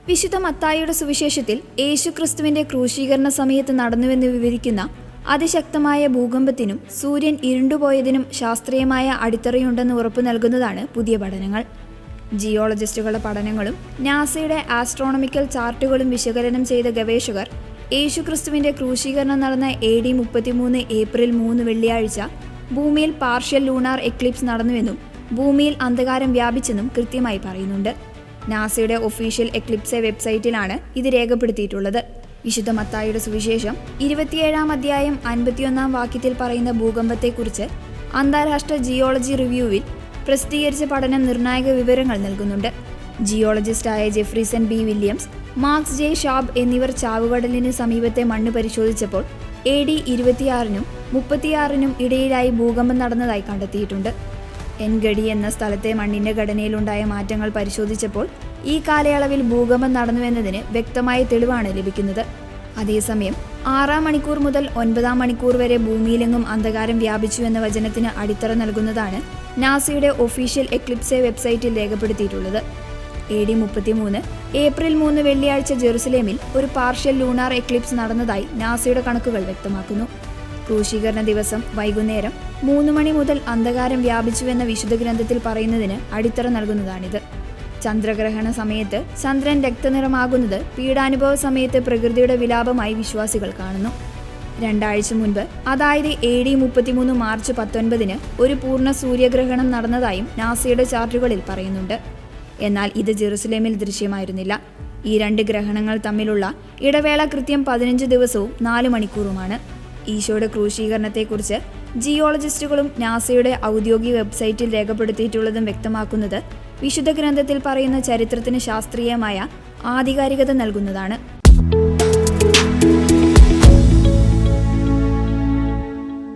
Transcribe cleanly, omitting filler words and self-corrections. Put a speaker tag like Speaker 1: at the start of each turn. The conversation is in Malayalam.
Speaker 1: വിശുദ്ധ മത്തായിയുടെ സുവിശേഷത്തിൽ യേശുക്രിസ്തുവിന്റെ ക്രൂശീകരണ സമയത്ത് നടന്നുവെന്ന് വിവരിക്കുന്ന അതിശക്തമായ ഭൂകമ്പത്തിനും സൂര്യൻ ഇരുണ്ടുപോയതിനും ശാസ്ത്രീയമായ അടിത്തറയുണ്ടെന്ന് ഉറപ്പു നൽകുന്നതാണ് പുതിയ പഠനങ്ങൾ. ജിയോളജിസ്റ്റുകളുടെ പഠനങ്ങളും നാസയുടെ ആസ്ട്രോണമിക്കൽ ചാർട്ടുകളും വിശകലനം ചെയ്ത ഗവേഷകർ യേശുക്രിസ്തുവിന്റെ ക്രൂശീകരണം നടന്ന AD 33 ഏപ്രിൽ 3 വെള്ളിയാഴ്ച ഭൂമിയിൽ പാർഷ്യൽ ലൂണാർ എക്ലിപ്സ് നടന്നുവെന്നും ഭൂമിയിൽ അന്ധകാരം വ്യാപിച്ചെന്നും കൃത്യമായി പറയുന്നുണ്ട്. നാസയുടെ ഒഫീഷ്യൽ എക്ലിപ്സെ വെബ്സൈറ്റിലാണ് ഇത് രേഖപ്പെടുത്തിയിട്ടുള്ളത്. വിശുദ്ധ മത്തായിയുടെ സുവിശേഷം 27 അധ്യായം 51 വാക്യത്തിൽ പറയുന്ന ഭൂകമ്പത്തെക്കുറിച്ച് അന്താരാഷ്ട്ര ജിയോളജി റിവ്യൂവിൽ പ്രസിദ്ധീകരിച്ച പഠനം നിർണായക വിവരങ്ങൾ നൽകുന്നുണ്ട്. ജിയോളജിസ്റ്റായ ജെഫ്രിസൺ B. Williams, marks J. Shab എന്നിവർ ചാവുകടലിന് സമീപത്തെ മണ്ണ് പരിശോധിച്ചപ്പോൾ AD 26 36 ഇടയിലായി ഭൂകമ്പം നടന്നതായി കണ്ടെത്തിയിട്ടുണ്ട്. എൻഗഡി എന്ന സ്ഥലത്തെ മണ്ണിന്റെ ഘടനയിലുണ്ടായ മാറ്റങ്ങൾ പരിശോധിച്ചപ്പോൾ ഈ കാലയളവിൽ ഭൂകമ്പം നടന്നുവെന്നതിന് വ്യക്തമായ തെളിവാണ് ലഭിക്കുന്നത്. അതേസമയം 6 മണിക്കൂർ മുതൽ 9 മണിക്കൂർ വരെ ഭൂമിയിലെങ്ങും അന്ധകാരം വ്യാപിച്ചു എന്ന വചനത്തിന് അടിത്തറ നൽകുന്നതാണ് നാസയുടെ ഒഫീഷ്യൽ എക്ലിപ്സെ വെബ്സൈറ്റിൽ രേഖപ്പെടുത്തിയിട്ടുള്ളത്. AD 33 ഏപ്രിൽ 3 വെള്ളിയാഴ്ച ജെറുസലേമിൽ ഒരു പാർഷ്യൽ ലൂണാർ എക്ലിപ്സ് നടന്നതായി നാസയുടെ കണക്കുകൾ വ്യക്തമാക്കുന്നു. ക്രൂശീകരണ ദിവസം വൈകുന്നേരം 3 മണി മുതൽ അന്ധകാരം വ്യാപിച്ചുവെന്ന വിശുദ്ധ ഗ്രന്ഥത്തിൽ പറയുന്നതിന് അടിത്തറ നൽകുന്നതാണിത്. ചന്ദ്രഗ്രഹണ സമയത്ത് ചന്ദ്രൻ രക്തനിറമാകുന്നത് പീഡാനുഭവ സമയത്ത് പ്രകൃതിയുടെ വിലാപമായി വിശ്വാസികൾ കാണുന്നു. 2 ആഴ്ച മുൻപ്, അതായത് AD 33 മാർച്ച് 19 ഒരു പൂർണ്ണ സൂര്യഗ്രഹണം നടന്നതായും നാസയുടെ ചാർട്ടുകളിൽ പറയുന്നുണ്ട്. എന്നാൽ ഇത് ജെറുസലേമിൽ ദൃശ്യമായിരുന്നില്ല. ഈ 2 ഗ്രഹണങ്ങൾ തമ്മിലുള്ള ഇടവേള കൃത്യം 15 ദിവസവും 4 മണിക്കൂറുമാണ്. ഈശോയുടെ ക്രൂശീകരണത്തെക്കുറിച്ച് ജിയോളജിസ്റ്റുകളും നാസയുടെ ഔദ്യോഗിക വെബ്സൈറ്റിൽ രേഖപ്പെടുത്തിയിട്ടുള്ളതും വ്യക്തമാക്കുന്നത് വിശുദ്ധ ഗ്രന്ഥത്തിൽ പറയുന്ന ചരിത്രത്തിന് ശാസ്ത്രീയമായ ആധികാരികത നൽകുന്നതാണ്.